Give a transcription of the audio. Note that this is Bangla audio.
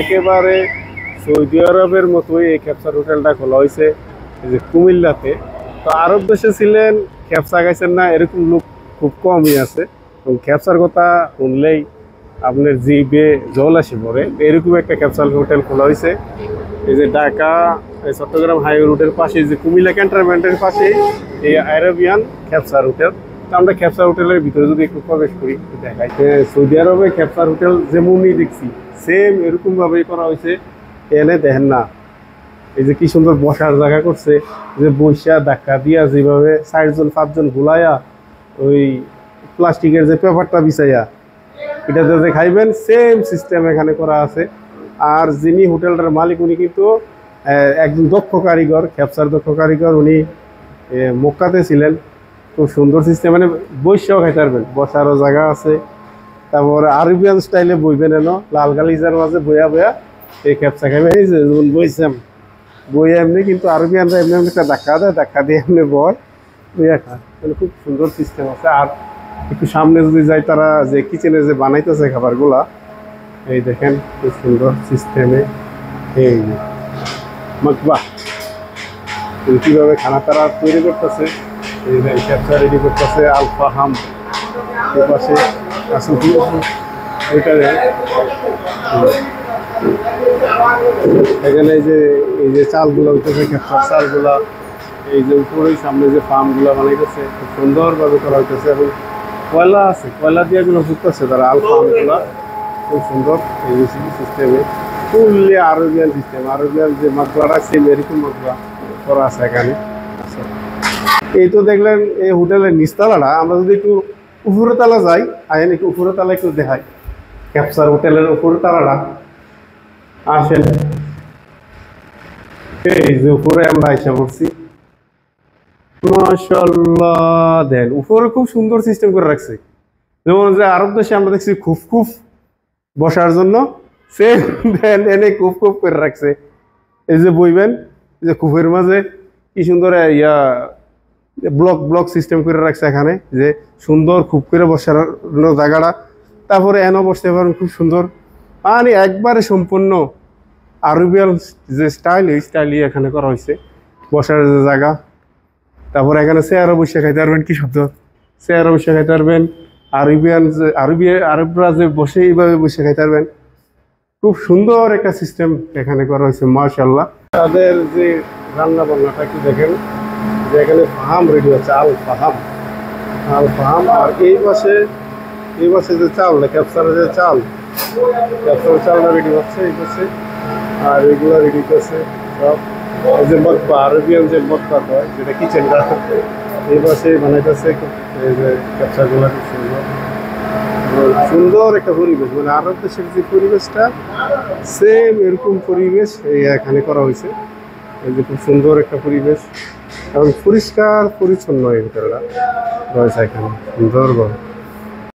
একেবারে সৌদি আরবের মতোই এই ক্যাপসার হোটেলটা খোলা হয়েছে এই যে কুমিল্লাতে। তো আরব দেশে ছিলেন, ক্যাপসা খাইছেন না এরকম লোক খুব কমই আছে। এবং ক্যাপসার কথা শুনলেই আপনার জিভে জল আসে পড়ে। এরকম একটা ক্যাপসার হোটেল খোলা হয়েছে এই যে ঢাকা চট্টগ্রাম হাইওয়ে রুটের পাশে, যে কুমিল্লা ক্যান্টনমেন্টের পাশেই এই আরবিয়ান ক্যাপসার হোটেল। তো আমরা ক্যাপসার হোটেলের ভিতরে যদি একটু প্রবেশ করি দেখাই, সৌদি আরবে ক্যাপসার হোটেল যেমনই দেখছি সেম এরকম ভাবেই করা হয়েছে। এনে দেখেন না এই যে কি সুন্দর বসার জায়গা করছে, যে বৈশা ধাক্কা দিয়া যেভাবে 4জন 5জন ঘুলাইয়া ওই প্লাস্টিকের যে পেপারটা বিছাইয়া এটাতে যে খাইবেন সেম সিস্টেম এখানে করা আছে। আর যিনি হোটেলটার মালিক উনি কিন্তু একজন দক্ষ কারিগর, ক্যাপসার দক্ষ কারিগর। উনি মক্কাতে ছিলেন। খুব সুন্দর সিস্টেম, মানে বৈশাও খাইতে পারবেন, বসারও জায়গা আছে। তারপরে আরবিয়ান স্টাইলে বইবেন এনো লাল গালিজার মাঝে বইয়া বইয়া এই ক্যাপসা খাইবেন। এই যে বইছাম বইয়া এমনি, কিন্তু আরবিয়ানরা এমনি এমনি একটা ধাক্কা দেয়, ধাক্কা দিয়ে এমনি বয় বইয়া খায়। মানে খুব সুন্দর সিস্টেম আছে। আর একটু সামনে যদি যাই, তারা যে কিচেনে যে বানাইতেছে খাবারগুলা এই দেখেন খুব সুন্দর সিস্টেমে। এই মাকবাহ কীভাবে খানা তারা তৈরি করতেছে, এই ক্যাপসা রেডি করতেছে। আল ফাহাম এর পাশে ওইটারে এখানে এই যে চালগুলো হইতেছে, ক্যাপসার চালগুলা এই যে উপরেই সামনে যে ফার্মগুলো বানাইতেছে খুব সুন্দরভাবে করা হইতেছে। এবং কয়লা আছে, কয়লা দিয়ে এগুলো ফুটতেছে তারা, আল ফার্মগুলা খুব সুন্দর এই সিস্টেমে। ফুললি আরবিয়ান সিস্টেম, আরবিয়ান যে মাকবারা সেম এরকম মাকবা করা আছে এখানে। এই তো দেখলেন এই হোটেলের নিচতলাটা। আমরা যদি একটু উপরে তালা যাই, আইন একটু উপরে তালা একটু দেখাই ক্যাপসার হোটেলের উপরে তালাটা। আসেন, এই যে উপরে আমরা আইসা পড়ছি। মাশাআল্লাহ, দেন উপরে খুব সুন্দর সিস্টেম করে রাখছে। যেমন যে আরব দেশে আমরা দেখছি খুব খুব বসার জন্য, সেম দেন এনে খুব খুব করে রাখছে। এই যে বইবেন, এই যে খুফের মাঝে কি সুন্দর ইয়া ব্লক ব্লক সিস্টেম করে রাখছে এখানে, যে সুন্দর খুব করে বসার জায়গাটা। তারপরে এনও বসতে পারেন খুব সুন্দর, মানে একবারে সম্পূর্ণ আরবিয়ান যে স্টাইল, এই স্টাইলই এখানে করা হয়েছে বসার যে জায়গা। তারপরে এখানে চেয়ারও বসে খাইতে পারবেন, কি শব্দ, চেয়ারও বসে খাইতে পারবেন। আরবিয়ান যে আরবরা যে বসে এইভাবে বসে খাইতে পারবেন। খুব সুন্দর একটা সিস্টেম এখানে করা হয়েছে মাশাআল্লাহ। তাদের যে রান্না বান্নাটা একটু দেখেন, যে এখানে ফাহাম রেডি হচ্ছে, আল ফাহাম, আল ফাহাম। আর এই পাশে যে চাল, ক্যাপসারের যে চাল, ক্যাপসারের চালটা রেডি হচ্ছে এই পাশে। আর এগুলো রেডি করছে সব। এই যে মকবা, আরবিয়ান যে মকবা হয়, যেটা কিচেনটা এই পাশে বানাইতেছে। এই যে ক্যাপসারগুলো খুব সুন্দর, সুন্দর একটা পরিবেশ। মানে আরব দেশের যে পরিবেশটা সেম এরকম পরিবেশ এই এখানে করা হয়েছে। এই যে খুব সুন্দর একটা পরিবেশ এবং পরিষ্কার পরিচ্ছন্ন এই হোটেলটা রয়েছে এখানে সুন্দরভাবে।